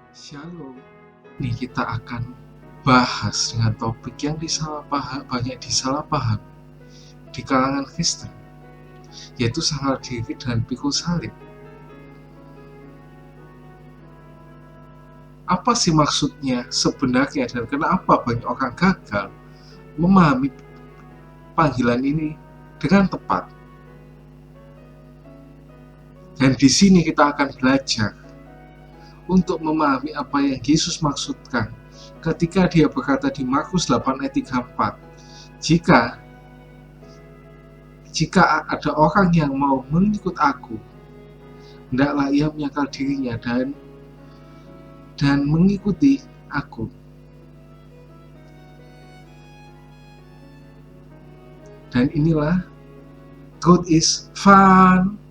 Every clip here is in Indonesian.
Shalom. Ini kita akan bahas dengan topik yang banyak disalahpaham di kalangan Kristen, yaitu sangkal diri dan pikul salib. Apa sih maksudnya sebenarnya dan kenapa banyak orang gagal memahami panggilan ini dengan tepat? Dan di sini kita akan belajar untuk memahami apa yang Yesus maksudkan ketika dia berkata di Markus 8 ayat 34, jika ada orang yang mau mengikut aku, hendaklah ia menyangkal dirinya dan mengikuti aku. Dan inilah God is fun.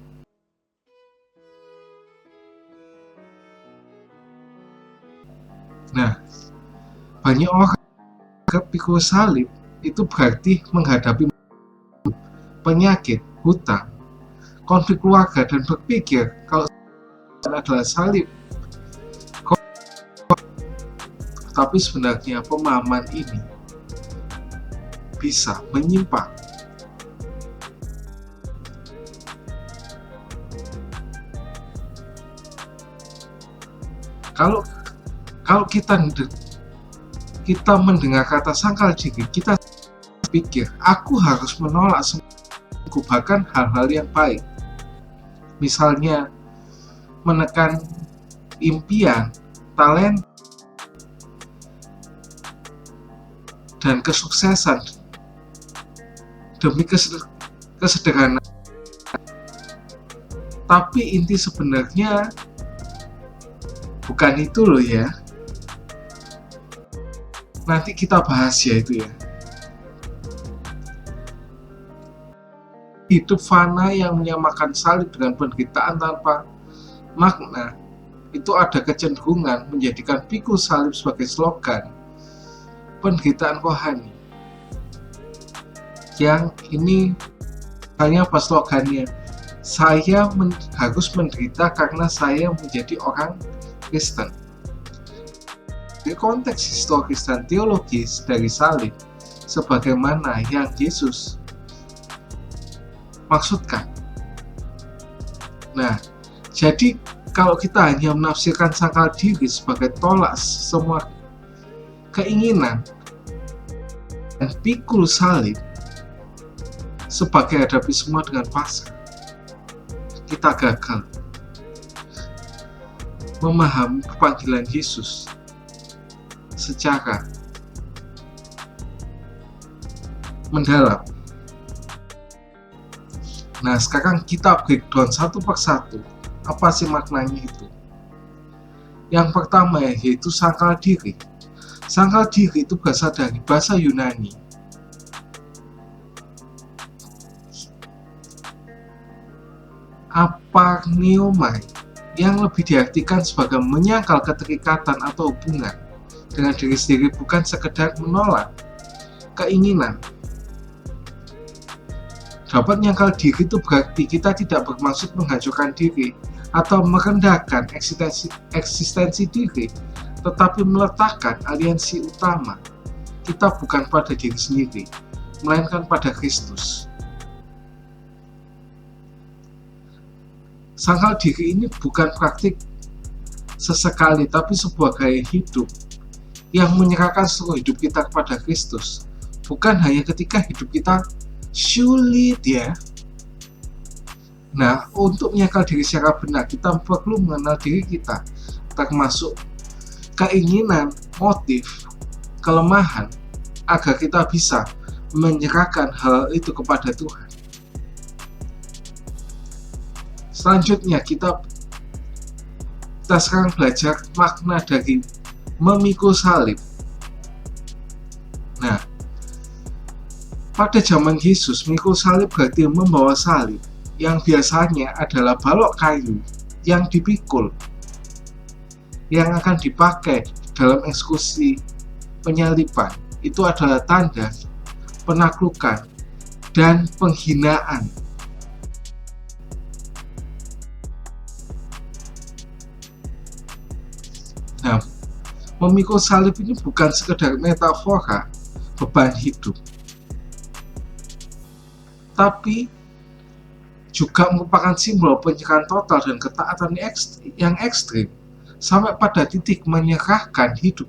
Nah, banyak orang pikul salib itu berarti menghadapi penyakit, hutang, konflik keluarga, dan berpikir kalau adalah salib. Tapi sebenarnya pemahaman ini bisa menyimpang. Kalau kita mendengar kata sangkal diri, kita pikir aku harus menolak semua, bahkan hal-hal yang baik, misalnya menekan impian, talent, dan kesuksesan demi kesederhanaan. Tapi inti sebenarnya bukan itu loh ya. Nanti kita bahas ya itu ya. Hidup fana yang menyamakan salib dengan penderitaan tanpa makna, itu ada kecenderungan menjadikan pikul salib sebagai slogan penderitaan rohani. Yang ini hanya apa slogannya? Saya harus menderita karena saya menjadi orang Kristen. Di konteks historis dan teologis dari salib, sebagaimana yang Yesus maksudkan. Nah, jadi kalau kita hanya menafsirkan sangkal diri sebagai tolak semua keinginan dan pikul salib sebagai hadapi semua dengan pasrah, kita gagal memahami panggilan Yesus secara mendalam. Nah, sekarang kita breakdown satu persatu. Apa sih maknanya itu? Yang pertama yaitu sangkal diri. Sangkal diri itu berasal dari bahasa Yunani. Aparneomai, yang lebih diartikan sebagai menyangkal keterikatan atau hubungan dengan diri sendiri, bukan sekedar menolak keinginan. Dapat menyangkal diri itu berarti kita tidak bermaksud menghancurkan diri atau merendahkan eksistensi diri, tetapi meletakkan aliansi utama kita bukan pada diri sendiri, melainkan pada Kristus. Sangkal diri ini bukan praktik sesekali, tapi sebuah gaya hidup yang menyerahkan seluruh hidup kita kepada Kristus, bukan hanya ketika hidup kita sulit ya. Nah, untuk menyangkal diri secara benar, kita perlu mengenal diri kita, termasuk keinginan, motif, kelemahan, agar kita bisa menyerahkan hal itu kepada Tuhan. Selanjutnya kita sekarang belajar makna dari memikul salib. Nah, pada zaman Yesus, memikul salib berarti membawa salib, yang biasanya adalah balok kayu yang dipikul, yang akan dipakai dalam eksekusi penyaliban. Itu adalah tanda penaklukan dan penghinaan. Nah, memikul salib ini bukan sekedar metafora beban hidup, tapi juga merupakan simbol penyerahan total dan ketaatan yang ekstrim, sampai pada titik menyerahkan hidup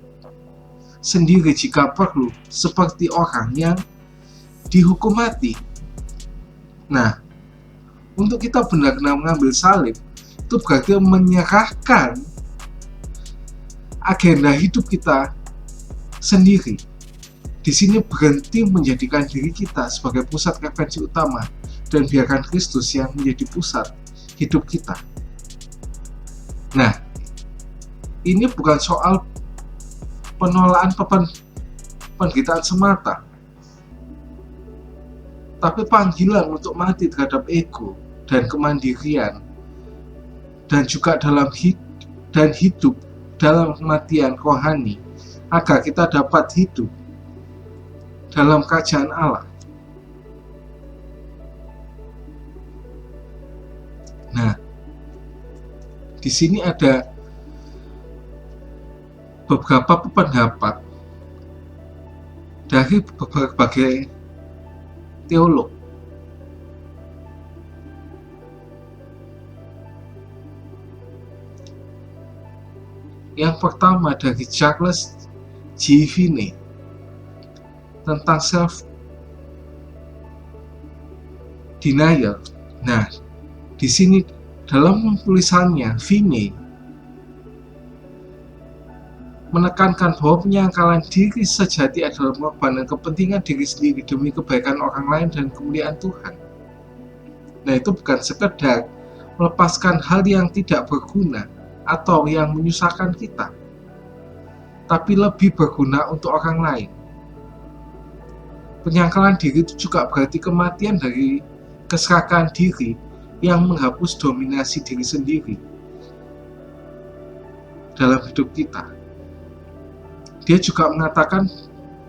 sendiri jika perlu, seperti orang yang dihukum mati. Nah, untuk kita benar-benar mengambil salib, itu berarti menyerahkan agenda hidup kita sendiri. Di sini berhenti menjadikan diri kita sebagai pusat referensi utama dan biarkan Kristus yang menjadi pusat hidup kita. Nah, ini bukan soal penolakan penderitaan semata, tapi panggilan untuk mati terhadap ego dan kemandirian, dan juga dalam hidup dalam kematian rohani, agar kita dapat hidup dalam kerajaan Allah. Nah, di sini ada beberapa pendapat dari berbagai teolog. Yang pertama dari Charles G. Finney tentang self denial. Nah, di sini dalam tulisannya Finney menekankan bahwa penyangkalan diri sejati adalah pengorbanan kepentingan diri sendiri demi kebaikan orang lain dan kemuliaan Tuhan. Nah, itu bukan sekedar melepaskan hal yang tidak berguna atau yang menyusahkan kita, tapi lebih berguna untuk orang lain. Penyangkalan diri itu juga berarti kematian dari keserakahan diri yang menghapus dominasi diri sendiri dalam hidup kita. Dia juga mengatakan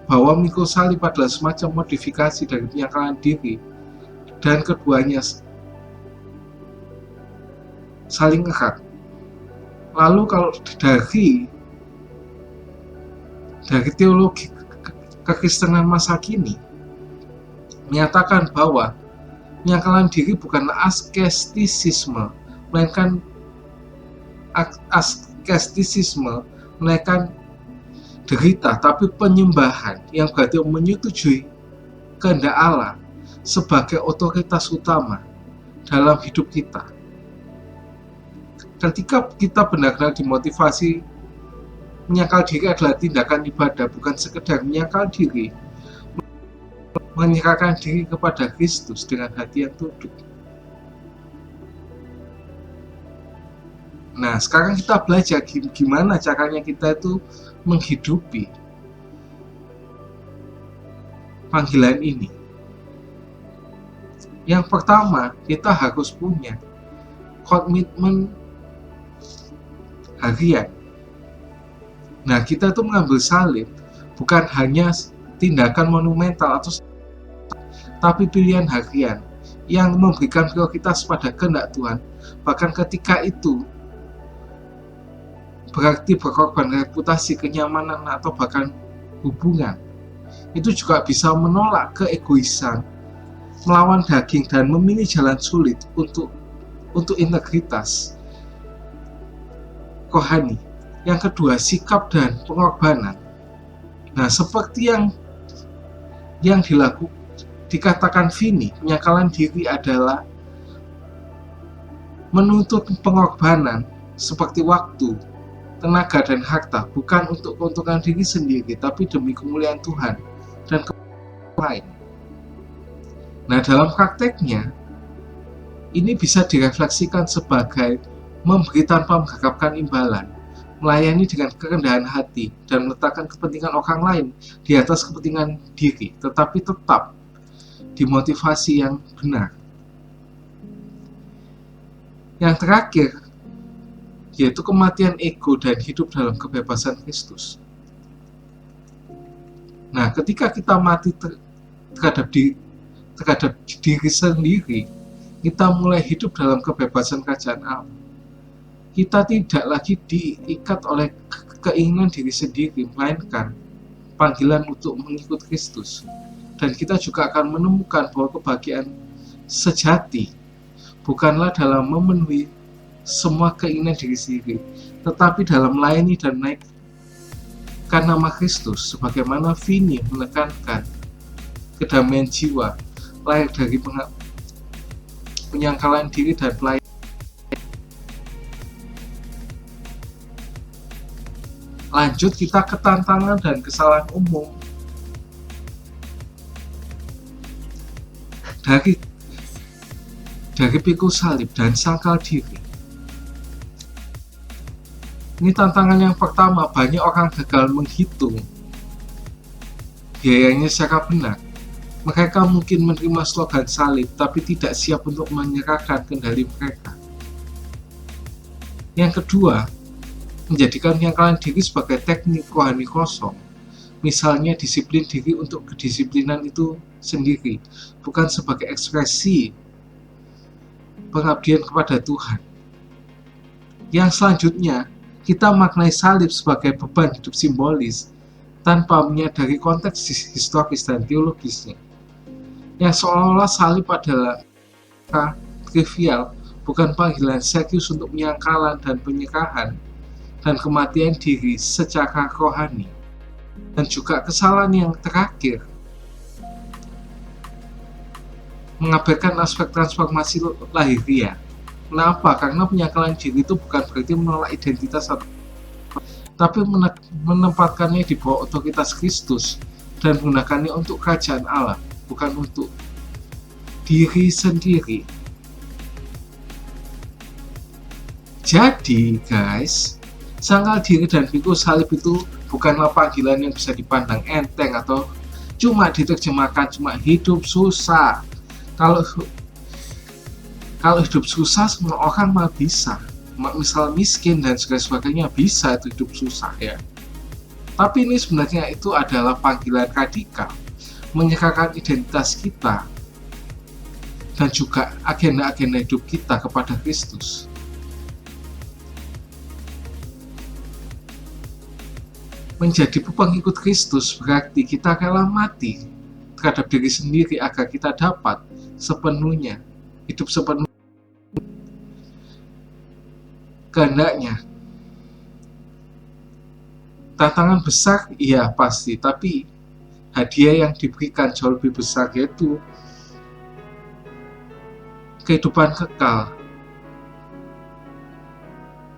bahwa memikul salib adalah semacam modifikasi dari penyangkalan diri, dan keduanya saling erat. Lalu kalau dari teologi kekristenan masa kini menyatakan bahwa penyangkalan diri bukanlah askestisisme, melainkan derita, tapi penyembahan, yang berarti menyetujui kehendak Allah sebagai otoritas utama dalam hidup kita. Ketika kita benar-benar dimotivasi, menyangkal diri adalah tindakan ibadah, bukan sekedar menyangkal diri, menyerahkan diri kepada Kristus dengan hati yang tunduk. Nah, sekarang kita belajar gimana caranya kita itu menghidupi panggilan ini. Yang pertama, kita harus punya komitmen harian. Nah, kita itu mengambil salib bukan hanya tindakan monumental tapi pilihan harian yang memberikan prioritas pada kehendak Tuhan, bahkan ketika itu berarti berkorban reputasi, kenyamanan, atau bahkan hubungan. Itu juga bisa menolak keegoisan, melawan daging, dan memilih jalan sulit untuk integritas rohani. Yang kedua, sikap dan pengorbanan. Nah, seperti yang dikatakan Finney, penyangkalan diri adalah menuntut pengorbanan seperti waktu, tenaga, dan harta, bukan untuk keuntungan diri sendiri, tapi demi kemuliaan Tuhan dan kemuliaan lain. Nah, dalam prakteknya, ini bisa direfleksikan sebagai memberi tanpa mengharapkan imbalan, melayani dengan kerendahan hati, dan meletakkan kepentingan orang lain di atas kepentingan diri, tetapi tetap dimotivasi yang benar. Yang terakhir, yaitu kematian ego dan hidup dalam kebebasan Kristus. Nah, ketika kita mati terhadap diri sendiri, kita mulai hidup dalam kebebasan kerajaan Allah. kita tidak lagi diikat oleh keinginan diri sendiri, melainkan panggilan untuk mengikut Kristus. Dan kita juga akan menemukan bahwa kebahagiaan sejati bukanlah dalam memenuhi semua keinginan diri sendiri, tetapi dalam melayani dan menaikkan nama Kristus, sebagaimana Vini menekankan kedamaian jiwa, layak dari penyangkalan diri dan pelayanan. Lanjut kita ke tantangan dan kesalahan umum dari pikul salib dan sangkal diri. Ini tantangan yang pertama, banyak orang gagal menghitung biayanya secara benar. Mereka mungkin menerima slogan salib, tapi tidak siap untuk menyerahkan kendali mereka. Yang kedua, menjadikan penyangkalan diri sebagai teknik rohani kosong. Misalnya disiplin diri untuk kedisiplinan itu sendiri, bukan sebagai ekspresi pengabdian kepada Tuhan. Yang selanjutnya, kita maknai salib sebagai beban hidup simbolis tanpa menyadari konteks historis dan teologisnya. Yang seolah-olah salib adalah trivial, bukan panggilan serius untuk penyangkalan dan penyerahan dan kematian diri secara rohani. Dan juga kesalahan yang terakhir, mengabaikan aspek transformasi lahiriah. Kenapa? Karena penyangkalan diri itu bukan berarti menolak identitas atau, tapi menempatkannya di bawah otoritas Kristus dan menggunakannya untuk kerajaan Allah, bukan untuk diri sendiri. Jadi guys, sangkal diri dan pikul salib itu bukanlah panggilan yang bisa dipandang enteng atau cuma diterjemahkan cuma hidup susah. Kalau hidup susah semua orang mah bisa, misal miskin dan sebagainya bisa itu hidup susah ya. Tapi ini sebenarnya itu adalah panggilan radikal, menyerahkan identitas kita dan juga agenda-agenda hidup kita kepada Kristus. Menjadi pengikut Kristus berarti kita rela mati terhadap diri sendiri agar kita dapat sepenuhnya hidup sepenuhnya kehendaknya. Tantangan besar, iya pasti, tapi hadiah yang diberikan jauh lebih besar, yaitu kehidupan kekal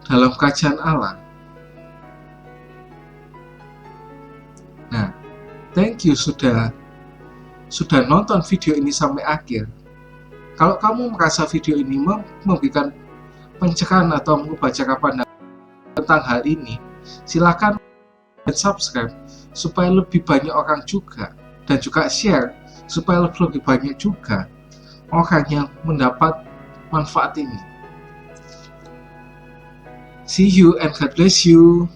dalam kerajaan Allah. Nah, thank you sudah nonton video ini sampai akhir. Kalau kamu merasa video ini memberikan pencerahan atau mengubah cara pandang tentang hal ini, silakan dan subscribe supaya lebih banyak orang juga, dan juga share supaya lebih banyak juga orang yang mendapat manfaat ini. See you and God bless you.